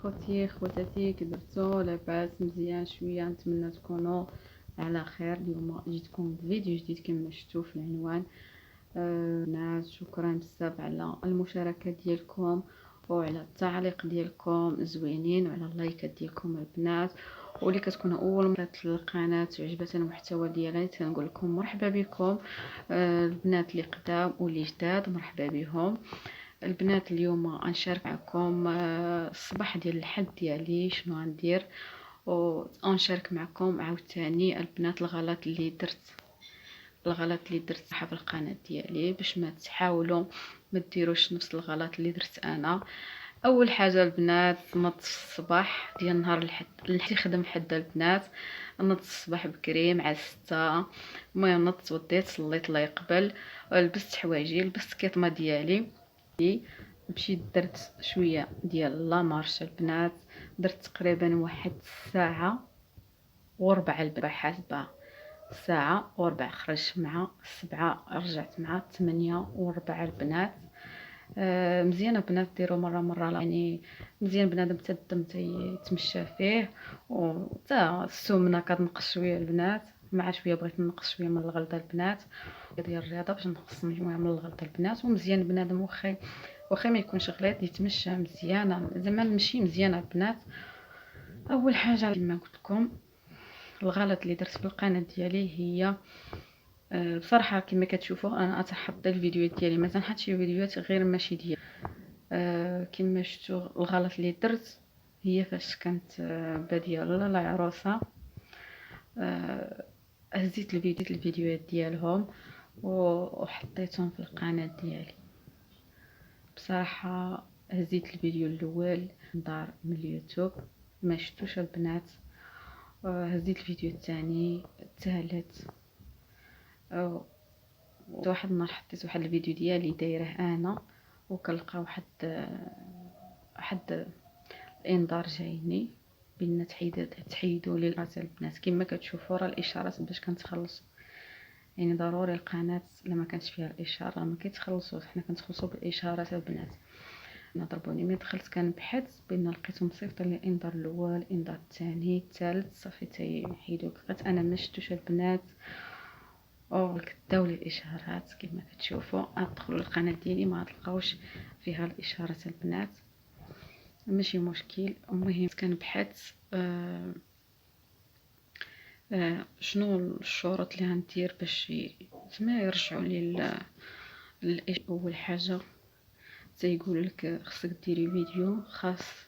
خوتي خواتاتي كي درتو لاباس مزيان شويه، نتمنى تكونوا على خير. اليوم جيتكم بفيديو جديد كما شفتوا في العنوان. ناس شكرا بزاف على المشاركه ديالكم وعلى التعليق ديالكم زوينين وعلى اللايكات ديالكم البنات. واللي كتكون اول مره للقناه وعجبتنا المحتوى ديالها تنقول لكم مرحبا بكم. البنات اللي قدام واللي جداد مرحبا بهم. البنات اليوم غنشارك معكم الصباح ديال الحد ديالي شنو غندير، ونشارك معكم عاوتاني البنات الغلط اللي درت في القناه ديالي باش ما تحاولوا ما ديروش نفس الغلط اللي درت انا. اول حاجه البنات نض الصباح ديال نهار الحد اللي خدم حد البنات، نض الصباح بكري مع 6. المهم نضت وديت صليت الله يقبل، لبست حوايجي لبست كيطمه ديالي، مشيت درت شويه ديال لا مارش البنات. درت تقريبا واحد ساعه وربع البنات حاسبه، ساعه وربع خرجت مع 7 رجعت مع 8 وربع البنات. مزيان البنات ديروا مره يعني مزيان بنادم حتى الدم تيتمشى فيه، وتا السمنه كتنقص شويه البنات. مع شويه بغيت نقص شويه من الغلطه البنات ديال الرياضه باش نقص مجموعه من الغلطه البنات. ومزيان بنادم واخا ما يكونش غليظ يتمشى مزيانه زعما المشي مزيانه البنات. اول حاجه كما قلت لكم الغلط اللي درت في القناه ديالي هي بصراحه كما كتشوفوا انا اتحط الفيديوهات ديالي ما تنحطش فيديوهات غير ماشي ديال كما شفتوا. الغلط اللي درت هي فاش كانت باديه لا عروسه، هزيت الفيديوهات ديالهم وحطيتهم في القناه ديالي. بصراحه هزيت الفيديو الاول دار من اليوتيوب ما شفتوش البنات، هزيت الفيديو الثاني الثالث. واحد النهار حطيت واحد الفيديو ديالي دايره انا وكنلقى واحد الانذار جايني بان تحيدوا لي راسي البنات. كما كتشوفوا راه الاشارات باش كنتخلص، يعني ضروري القناه لما كانش فيها الاشاره ما كيتخلصوش، حنا كنتخلصوا بالاشارات البنات. ضربوني ملي دخلت كنبحث بان لقيتهم مصيفط لي الانذار الاول الانذار الثاني الثالث صافي تيحيدوك. لقيت انا ما شفتوش البنات كداو لي الاشارات كما كتشوفوا. ادخلوا للقناه ديالي ما تلقاوش فيها الاشارات البنات، ماشي مشكل. المهم كنبحث شنو الشروط اللي غندير باش زعما يرجعوا لي اول حاجه تيقول لك خصك ديري فيديو خاص.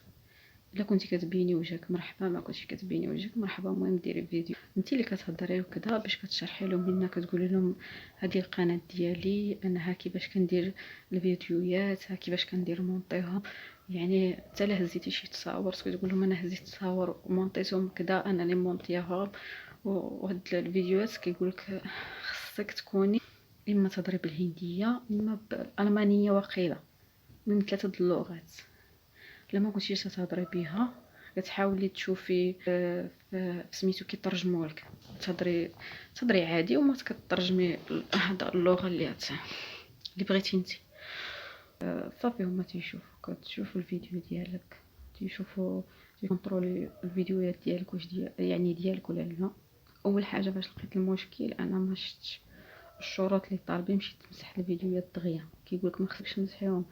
الا كنتي كتبيني وجهك مرحبا، ما كنتيش كتبيني وجهك مرحبا. المهم ديري فيديو انت اللي كتهضري وكذا باش كتشرحي لهم، هنا كتقولي لهم هذه القناه ديالي انا ها كيفاش كندير الفيديوهات، ها كيفاش كندير مونطيهم. يعني حتى لا هزيتي شي تصاور كتقول لهم انا هزيت تصاور ومونطيتهم كذا انا اللي مونطياهم. وهاد الفيديوهات كيقولك خصك تكوني اما تهضري بالهنديه اما بالالمانيه وقيله، من 3 اللغات. لما كنتيش تهضري بها كتحاولي تشوفي في سميتو كيترجموا لك تهضري عادي وما كترجمي هذا اللغه اللي بغيتي انت. صافي هما تيشوفوا كتشوفوا الفيديو ديالك تيشوفوا تيكونترولي الفيديوهات ديالك واش يعني ديالك ولا لا. اول حاجه فاش لقيت المشكل انا ما شفتش الشروط اللي طالبين مشيت تمسح الفيديوهات دغيا. كيقولك ما خصكش تمسحيهم،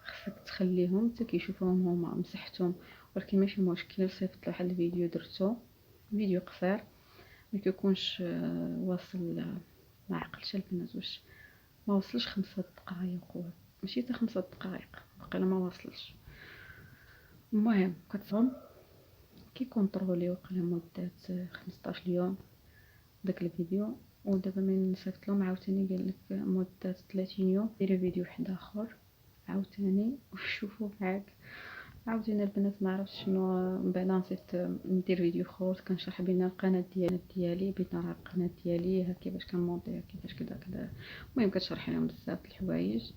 خصك تخليهم حتى كيشوفوهم هما مسحتهم. ولكن ماشي مشكل، صيفط واحد الفيديو درتو فيديو قصير ما كيكونش واصل ما عقلتش البنات واش ما وصلش 5 دقائق ماشي حتى 5 دقائق وقيلا ما وصلش. المهم كتصوم كيكونطرولي وقيلا مدة 15 يوم داك الفيديو. ودابا من صيفط لهم عاوتاني قال لك مدة 30 يوم ديري فيديو واحد اخر عاوتاني وشوفوا معاك. عاوتاني البنات ما عرفتش شنو من بعد نسيت ندير فيديو اخر كنشرح بين القناه ديالي بين راه القناه ديالي ها كيفاش كنمونطيها كيفاش كذا. المهم كتشرحي لهم بزاف د الحوايج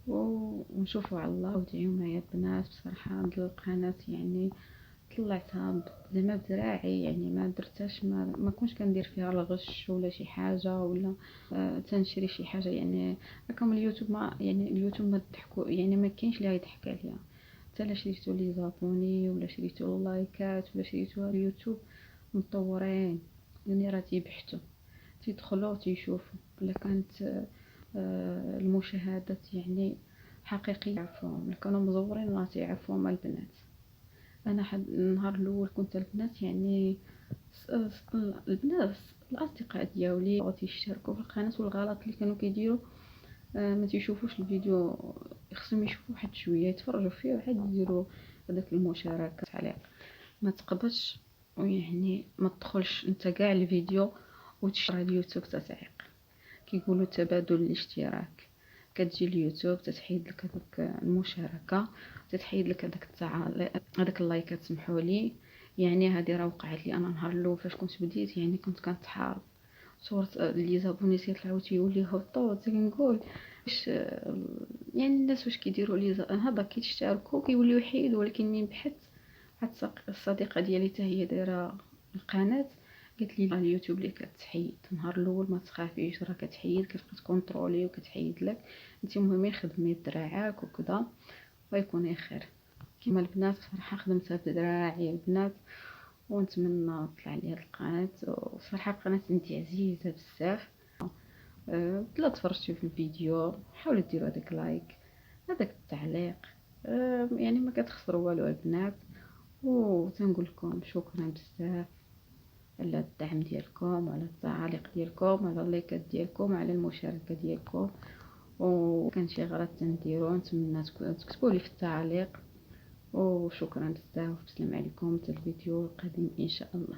ونشوفوا على الله. ودعيو معايا البنات بصراحه هاد القناه يعني طلعتها زعما بدراعي، يعني ما درتهاش ما كنتش كندير فيها الغش ولا شي حاجه ولا تنشري شي حاجه. يعني راكم اليوتيوب ما يعني اليوتيوب ما تضحكوا يعني ما كاينش اللي يضحك عليا. حتى لا شريتو لي زابوني ولا شريتو لايكات ولا شريتو اليوتيوب مطورين، يعني راه تيبحثوا تيدخلوا تيشوفوا الا كانت المشاهدات يعني حقيقيه يعرفوهم، الا كانوا مزورين راه تيعرفوهم البنات. انا النهار الاول كنت البنات يعني البنات الاصدقاء ديالي تيشتركوا في القناه، والغلط اللي كانوا كيديروا ما تيشوفوش الفيديو، خصهم يشوفوا واحد شويه يتفرجوا فيه وعاد يديروا هذاك المشاركه تعليق. ما تقبطش ويعني ما تدخلش انت كاع الفيديو وتشرى اليوتيوب تتعيق. كيقولوا تبادل الاشتراك، كتجي اليوتيوب تتحيد لك هذاك المشاركه، تتحيد لك هذاك هذاك اللايكات سمحوا لي. يعني هذه راه وقعت لي انا نهار الاول فاش كنت بديت، يعني كنت كنتحارب صورة لي زابوني تيطلعوا تيولي يهبطوا، تنقول واش يعني الناس واش كيديروا لي هذا كيتشاركوا كيوليو يحيدوا. ولكن من بحثت واحد الصديقه ديالي حتى هي دايره القناه قالت لي اليوتيوب اللي كتحيد نهار الاول ما تخافيش راه كتحيد، كتبقى تكونترولي وكتحيد لك انت، المهم خدمي بدراعك وكذا ويكون خير. كما البنات صراحه خدمتها بدراعي البنات، ونتمنى طلع لي هاد القناه. وصراحه القناه عندي عزيزه بزاف. لا تفرجتوا في الفيديو حاولوا ديروا هذاك لايك هذاك التعليق، يعني ما كتخسروا والو البنات. وتنقول لكم شكرا بزاف على الدعم ديالكم وعلى التعاليق ديالكم وعلى اللايكات ديالكم وعلى المشاركه ديالكم. وكان شي غلط تنديرو نتمنى تكتبوا لي في التعليق. وشكرا بزاف، والسلام عليكم، حتى الفيديو القادم ان شاء الله.